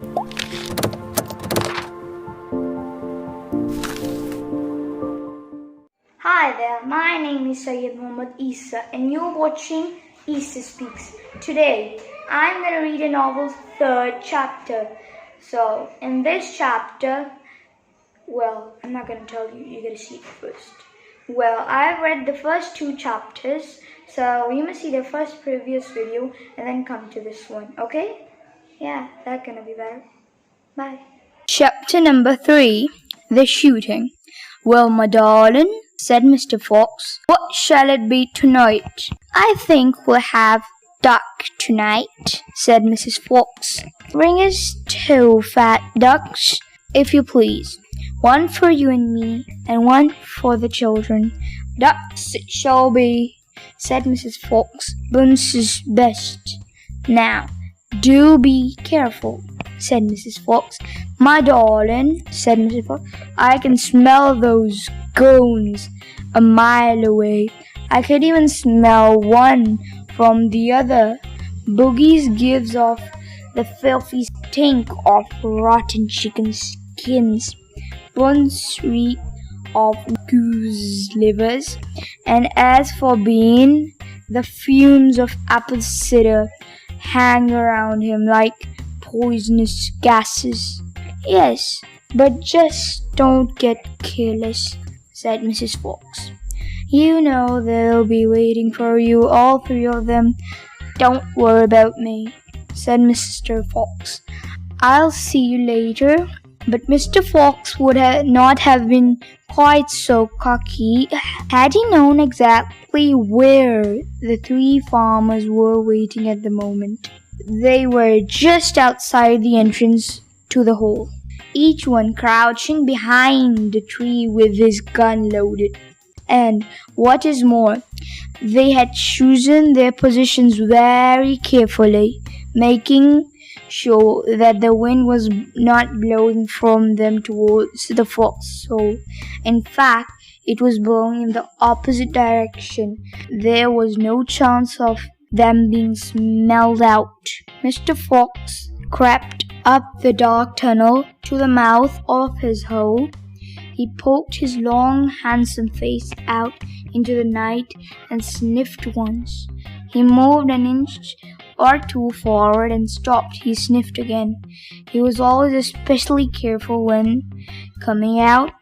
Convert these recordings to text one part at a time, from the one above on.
Hi there, my name is Essa and you're watching Essa Speaks. Today, I'm going to read a novel's third chapter. So, in this chapter, I'm not going to tell you, you're going to see it first. I've read the first two chapters, so you must see the first previous video and then come to this one, okay? Yeah, that's going to be better. Bye. Chapter number 3, The Shooting. "Well, my darling," said Mr. Fox, "what shall it be tonight?" "I think we'll have duck tonight," said Mrs. Fox. "Bring us 2 fat ducks, if you please. 1 for you and me, and 1 for the children." "Ducks it shall be," said Mrs. Fox. "Bunce's best. Now, do be careful," said Mrs. Fox. "My darling," said Mrs. Fox, "I can smell those goons a mile away. I could even smell one from the other. Boggis gives off the filthy stink of rotten chicken skins. Bunce reeks of goose livers. And as for Bean, the fumes of apple cider hang around him like poisonous gases." "Yes, but just don't get careless," said Mrs. Fox. "You know they'll be waiting for you, all 3 of them." "Don't worry about me," said Mr. Fox. "I'll see you later." But Mr. Fox would not have been quite so cocky had he known exactly where the 3 farmers were waiting at the moment. They were just outside the entrance to the hole, each one crouching behind a tree with his gun loaded. And what is more, they had chosen their positions very carefully, making sure that the wind was not blowing from them towards the fox. So, in fact, it was blowing in the opposite direction. There was no chance of them being smelled out. Mr. Fox crept up the dark tunnel to the mouth of his hole. He poked his long, handsome face out into the night and sniffed once. He moved an inch or 2 forward and stopped. He sniffed again. He was always especially careful when coming out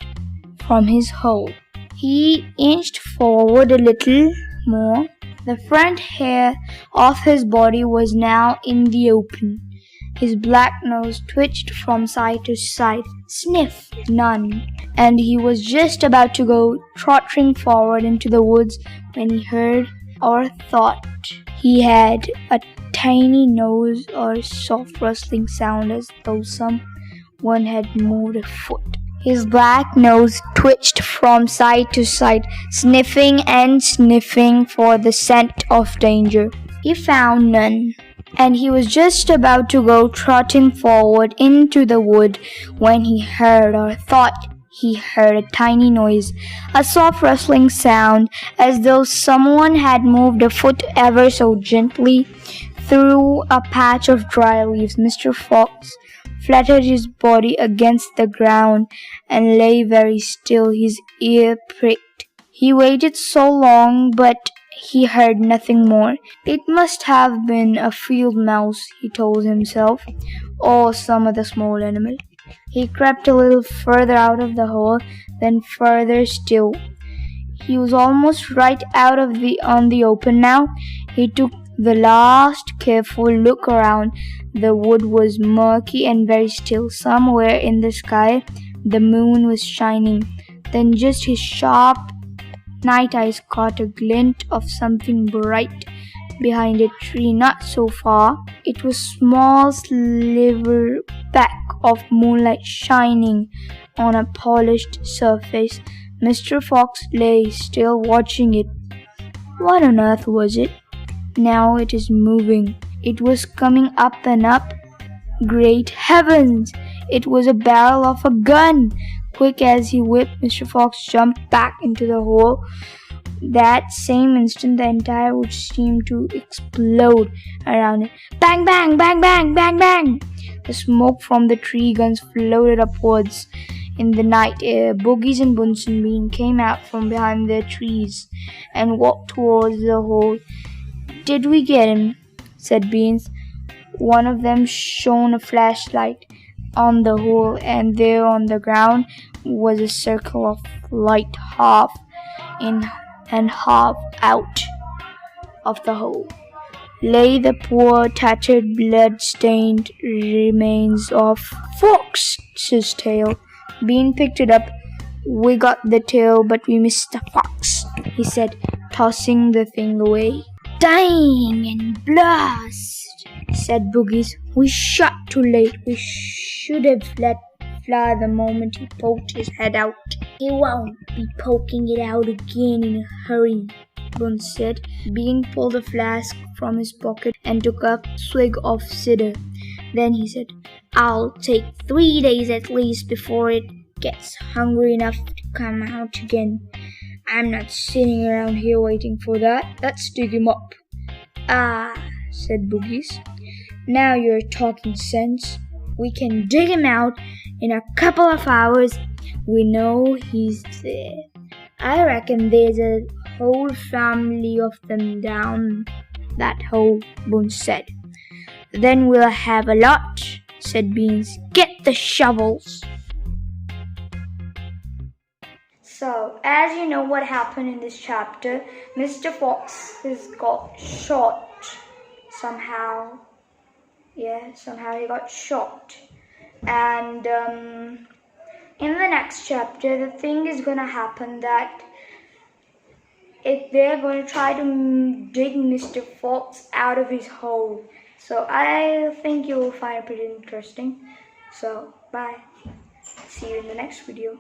from his hole. He inched forward a little more. The front hair of his body was now in the open. His black nose twitched from side to side. Sniff! None. And he was just about to go trotting forward into the woods when he heard, or thought he had, a tiny nose or soft rustling sound as though someone had moved a foot. His black nose twitched from side to side, sniffing and sniffing for the scent of danger. He found none, and he was just about to go trotting forward into the wood when he heard, or thought he heard, a tiny noise, a soft rustling sound, as though someone had moved a foot ever so gently through a patch of dry leaves. Mr. Fox flattened his body against the ground and lay very still, his ear pricked. He waited so long, but he heard nothing more. It must have been a field mouse, he told himself, or some other small animal. He crept a little further out of the hole, then further still. He was almost right out on the open now. He took the last careful look around. The wood was murky and very still. Somewhere in the sky the moon was shining. Then just his sharp night eyes caught a glint of something bright behind a tree not so far. It was a small sliver back of moonlight shining on a polished surface. Mr. Fox lay still watching it. What on earth was it? Now it is moving. It was coming up and up. Great heavens! It was a barrel of a gun. Quick as he whipped, Mr. Fox jumped back into the hole. That same instant, the entire wood seemed to explode around it. Bang, bang, bang, bang, bang, bang! The smoke from the tree guns floated upwards in the night air. Boggis and Bunce and Bean came out from behind their trees and walked towards the hole. "Did we get him?" said Beans. One of them shone a flashlight on the hole, and there on the ground was a circle of light half in and half out of the hole lay the poor, tattered, blood-stained remains of Fox's tail. Bean picked it up. "We got the tail, but we missed the fox," he said, tossing the thing away. "Dang and blast," said Boggis. "We shot too late. We should have let fly the moment he poked his head out." "He won't be poking it out again in a hurry," Bunce said. Bean pulled a flask from his pocket and took a swig of cider. Then he said, "I'll take 3 days at least before it gets hungry enough to come out again. I'm not sitting around here waiting for that. Let's dig him up." "Ah," said Boggis. "Now you're talking sense. We can dig him out in a couple of hours. We know he's there. I reckon there's a whole family of them down that hole," Bunce said. "Then we'll have a lot," said Beans. "Get the shovels." So, as you know what happened in this chapter, Mr. Fox has got shot somehow. Yeah, somehow he got shot. And in the next chapter, the thing is going to happen that they're going to try to dig Mr. Fox out of his hole. So I think you will find it pretty interesting. So, bye. See you in the next video.